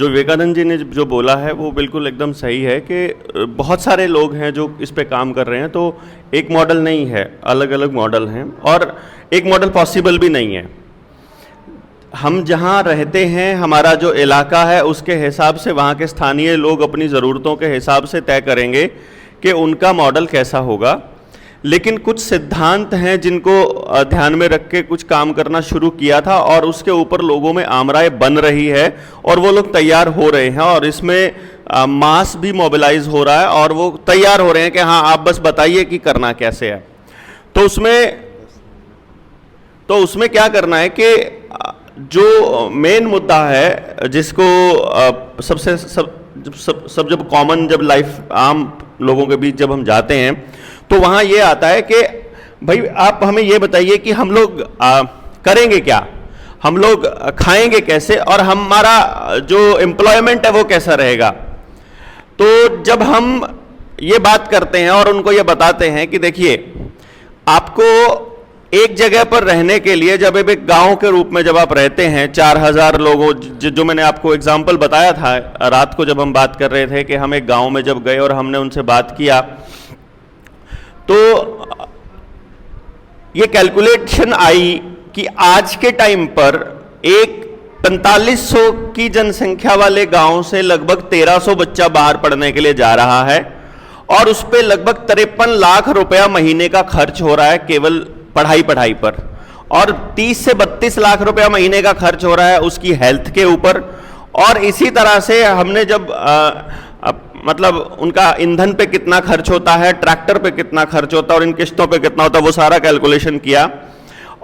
जो विवेकानंद जी ने जो बोला है वो बिल्कुल एकदम सही है कि बहुत सारे लोग हैं जो इस पे काम कर रहे हैं, तो एक मॉडल नहीं है, अलग अलग मॉडल हैं और एक मॉडल पॉसिबल भी नहीं है। हम जहाँ रहते हैं, हमारा जो इलाका है, उसके हिसाब से वहाँ के स्थानीय लोग अपनी ज़रूरतों के हिसाब से तय करेंगे कि उनका मॉडल कैसा होगा। लेकिन कुछ सिद्धांत हैं जिनको ध्यान में रख के कुछ काम करना शुरू किया था और उसके ऊपर लोगों में आमराय बन रही है और वो लोग तैयार हो रहे हैं और इसमें मास भी मोबिलाइज हो रहा है और वो तैयार हो रहे हैं कि हाँ आप बस बताइए कि करना कैसे है। तो उसमें क्या करना है कि जो मेन मुद्दा है जिसको जब कॉमन, जब लाइफ आम लोगों के बीच जब हम जाते हैं तो वहाँ ये आता है कि भाई आप हमें ये बताइए कि हम लोग करेंगे क्या, हम लोग खाएंगे कैसे और हमारा जो एम्प्लॉयमेंट है वो कैसा रहेगा। तो जब हम ये बात करते हैं और उनको ये बताते हैं कि देखिए आपको एक जगह पर रहने के लिए, जब एक गांव के रूप में जब आप रहते हैं 4000 लोगों, जो मैंने आपको एग्जाम्पल बताया था रात को जब हम बात कर रहे थे कि हम एक गांव में जब गए और हमने उनसे बात किया तो ये कैलकुलेशन आई कि आज के टाइम पर एक 4500 की जनसंख्या वाले गांव से लगभग 1300 बच्चा बाहर पढ़ने के लिए जा रहा है और उस पर लगभग 53 लाख रुपया महीने का खर्च हो रहा है केवल पढ़ाई पर, और 30 से 32 लाख रुपया महीने का खर्च हो रहा है उसकी हेल्थ के ऊपर। और इसी तरह से हमने जब मतलब उनका ईंधन पे कितना खर्च होता है, ट्रैक्टर पे कितना खर्च होता है और इन किश्तों पे कितना होता है, वो सारा कैलकुलेशन किया।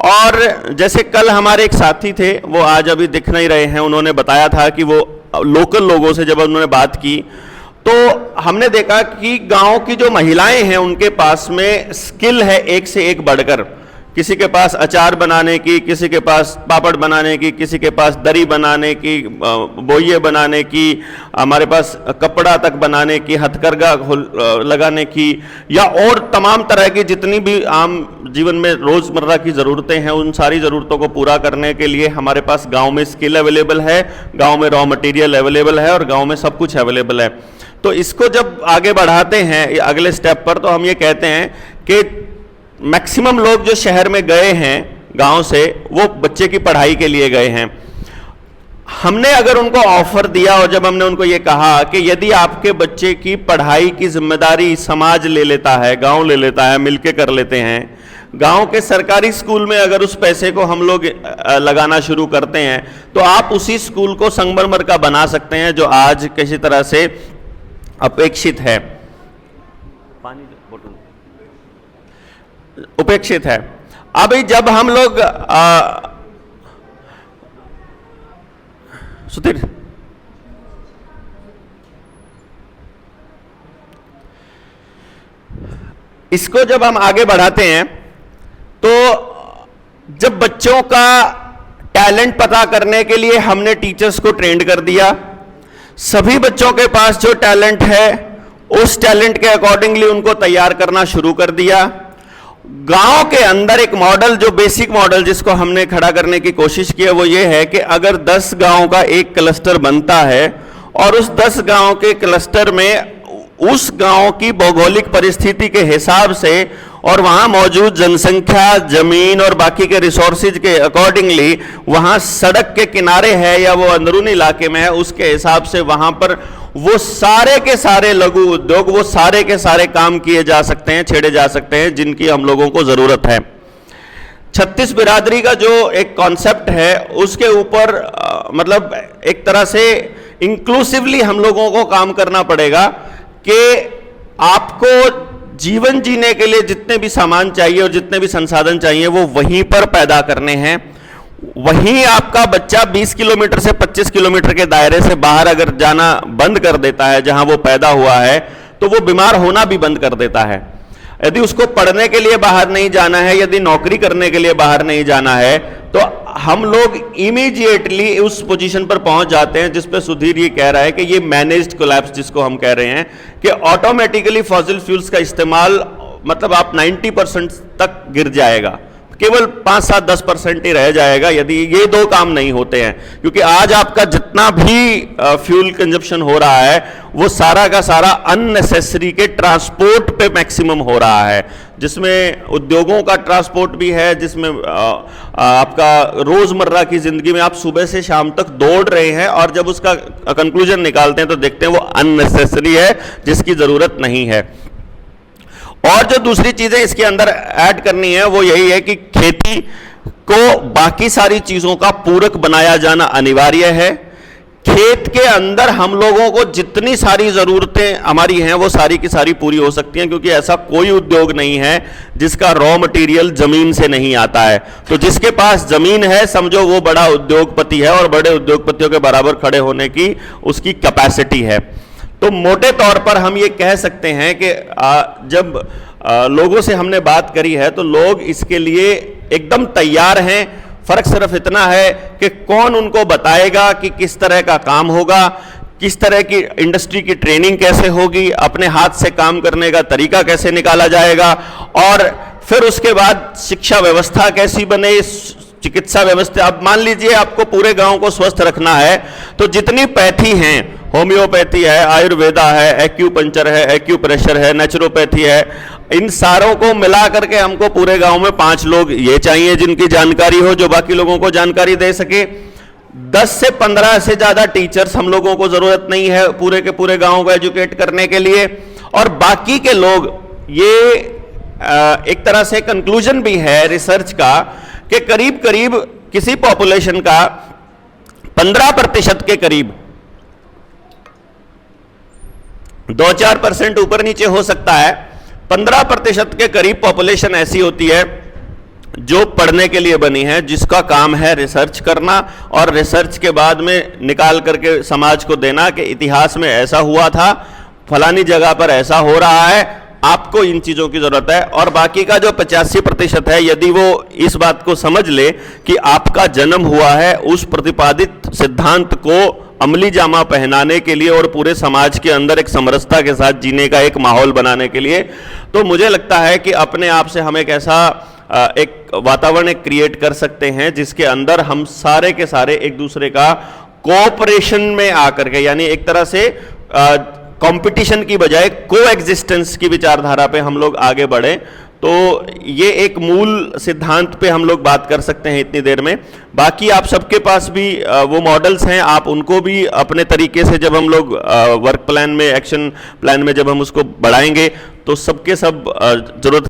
और जैसे कल हमारे एक साथी थे, वो आज अभी दिख नहीं रहे हैं, उन्होंने बताया था कि वो लोकल लोगों से जब उन्होंने बात की तो हमने देखा कि गांव की जो महिलाएं हैं उनके पास में स्किल है एक से एक बढ़कर। किसी के पास अचार बनाने की, किसी के पास पापड़ बनाने की, किसी के पास दरी बनाने की, बोइये बनाने की, हमारे पास कपड़ा तक बनाने की, हथकरघा लगाने की, या और तमाम तरह की जितनी भी आम जीवन में रोज़मर्रा की ज़रूरतें हैं उन सारी ज़रूरतों को पूरा करने के लिए हमारे पास गांव में स्किल अवेलेबल है, गांव में रॉ मटेरियल अवेलेबल है और गांव में सब कुछ अवेलेबल है। तो इसको जब आगे बढ़ाते हैं अगले स्टेप पर, तो हम ये कहते हैं कि मैक्सिमम लोग जो शहर में गए हैं गांव से, वो बच्चे की पढ़ाई के लिए गए हैं। हमने अगर उनको ऑफर दिया और जब हमने उनको ये कहा कि यदि आपके बच्चे की पढ़ाई की जिम्मेदारी समाज ले लेता है, गांव ले लेता है, मिलके कर लेते हैं, गांव के सरकारी स्कूल में अगर उस पैसे को हम लोग लगाना शुरू करते हैं तो आप उसी स्कूल को संगमरमर का बना सकते हैं जो आज किसी तरह से अपेक्षित है, उपेक्षित है। अभी जब हम लोग सुधीर इसको जब हम आगे बढ़ाते हैं तो जब बच्चों का टैलेंट पता करने के लिए हमने टीचर्स को ट्रेंड कर दिया, सभी बच्चों के पास जो टैलेंट है उस टैलेंट के अकॉर्डिंगली उनको तैयार करना शुरू कर दिया। गांव के अंदर एक मॉडल, जो बेसिक मॉडल जिसको हमने खड़ा करने की कोशिश की है वो ये है कि अगर 10 गांव का एक क्लस्टर बनता है और उस 10 गांव के क्लस्टर में उस गांव की भौगोलिक परिस्थिति के हिसाब से और वहां मौजूद जनसंख्या, जमीन और बाकी के रिसोर्सेज के अकॉर्डिंगली वहां सड़क के किनारे है या वो अंदरूनी इलाके में है, उसके हिसाब से वहां पर वो सारे के सारे लघु उद्योग, वो सारे के सारे काम किए जा सकते हैं, छेड़े जा सकते हैं जिनकी हम लोगों को जरूरत है। 36 बिरादरी का जो एक कॉन्सेप्ट है उसके ऊपर मतलब एक तरह से इंक्लूसिवली हम लोगों को काम करना पड़ेगा कि आपको जीवन जीने के लिए जितने भी सामान चाहिए और जितने भी संसाधन चाहिए वो वहीं पर पैदा करने हैं। वहीं आपका बच्चा 20 किलोमीटर से 25 किलोमीटर के दायरे से बाहर अगर जाना बंद कर देता है जहां वो पैदा हुआ है तो वो बीमार होना भी बंद कर देता है। यदि उसको पढ़ने के लिए बाहर नहीं जाना है, यदि नौकरी करने के लिए बाहर नहीं जाना है, तो हम लोग इमीडिएटली उस पोजीशन पर पहुंच जाते हैं जिस पे सुधीर ये कह रहा है कि ये मैनेज्ड कोलैप्स जिसको हम कह रहे हैं कि ऑटोमेटिकली फॉसिल फ्यूल्स का इस्तेमाल मतलब आप 90% तक गिर जाएगा, केवल 5-7-10% ही रह जाएगा यदि ये दो काम नहीं होते हैं। क्योंकि आज आपका जितना भी फ्यूल कंजप्शन हो रहा है वो सारा का सारा अननेसेसरी के ट्रांसपोर्ट पे मैक्सिमम हो रहा है, जिसमें उद्योगों का ट्रांसपोर्ट भी है, जिसमें आपका रोजमर्रा की जिंदगी में आप सुबह से शाम तक दौड़ रहे हैं और जब उसका कंक्लूजन निकालते हैं तो देखते हैं वो अननेसेसरी है, जिसकी जरूरत नहीं है। और जो दूसरी चीजें इसके अंदर ऐड करनी है वो यही है कि खेती को बाकी सारी चीजों का पूरक बनाया जाना अनिवार्य है। खेत के अंदर हम लोगों को जितनी सारी जरूरतें हमारी हैं वो सारी की सारी पूरी हो सकती हैं, क्योंकि ऐसा कोई उद्योग नहीं है जिसका रॉ मटेरियल जमीन से नहीं आता है। तो जिसके पास जमीन है समझो वो बड़ा उद्योगपति है और बड़े उद्योगपतियों के बराबर खड़े होने की उसकी कैपेसिटी है। तो मोटे तौर पर हम ये कह सकते हैं कि जब लोगों से हमने बात करी है तो लोग इसके लिए एकदम तैयार हैं। फर्क सिर्फ इतना है कि कौन उनको बताएगा कि किस तरह का काम होगा, किस तरह की इंडस्ट्री की ट्रेनिंग कैसे होगी, अपने हाथ से काम करने का तरीका कैसे निकाला जाएगा, और फिर उसके बाद शिक्षा व्यवस्था कैसी बने, चिकित्सा व्यवस्था। अब मान लीजिए आपको पूरे गांव को स्वस्थ रखना है तो जितनी पैथी हैं, होम्योपैथी है, आयुर्वेदा है, एक्यूपंक्चर है, एक्यूप्रेशर है, नेचुरोपैथी है, इन सारों को मिला करके हमको पूरे गांव में 5 लोग ये चाहिए जिनकी जानकारी हो, जो बाकी लोगों को जानकारी दे सके। 10 से 15 से ज्यादा टीचर्स हम लोगों को जरूरत नहीं है पूरे के पूरे गांव को एजुकेट करने के लिए। और बाकी के लोग, ये एक तरह से कंक्लूजन भी है रिसर्च का कि करीब करीब किसी पॉपुलेशन का 15% के करीब, 2-4% ऊपर नीचे हो सकता है, 15% के करीब पॉपुलेशन ऐसी होती है जो पढ़ने के लिए बनी है, जिसका काम है रिसर्च करना और रिसर्च के बाद में निकाल करके समाज को देना कि इतिहास में ऐसा हुआ था, फलानी जगह पर ऐसा हो रहा है, आपको इन चीजों की जरूरत है। और बाकी का जो 85% है, यदि वो इस बात को समझ ले कि आपका जन्म हुआ है उस प्रतिपादित सिद्धांत को अमली जामा पहनाने के लिए और पूरे समाज के अंदर एक समरसता के साथ जीने का एक माहौल बनाने के लिए, तो मुझे लगता है कि अपने आप से हम एक ऐसा एक वातावरण क्रिएट कर सकते हैं जिसके अंदर हम सारे के सारे एक दूसरे का कोऑपरेशन में आकर के, यानी एक तरह से कंपटीशन की बजाय कोएग्जिस्टेंस की विचारधारा पे हम लोग आगे बढ़े। तो ये एक मूल सिद्धांत पे हम लोग बात कर सकते हैं इतनी देर में। बाकी आप सबके पास भी वो मॉडल्स हैं, आप उनको भी अपने तरीके से जब हम लोग वर्क प्लान में, एक्शन प्लान में जब हम उसको बढ़ाएंगे तो सबके सब जरूरत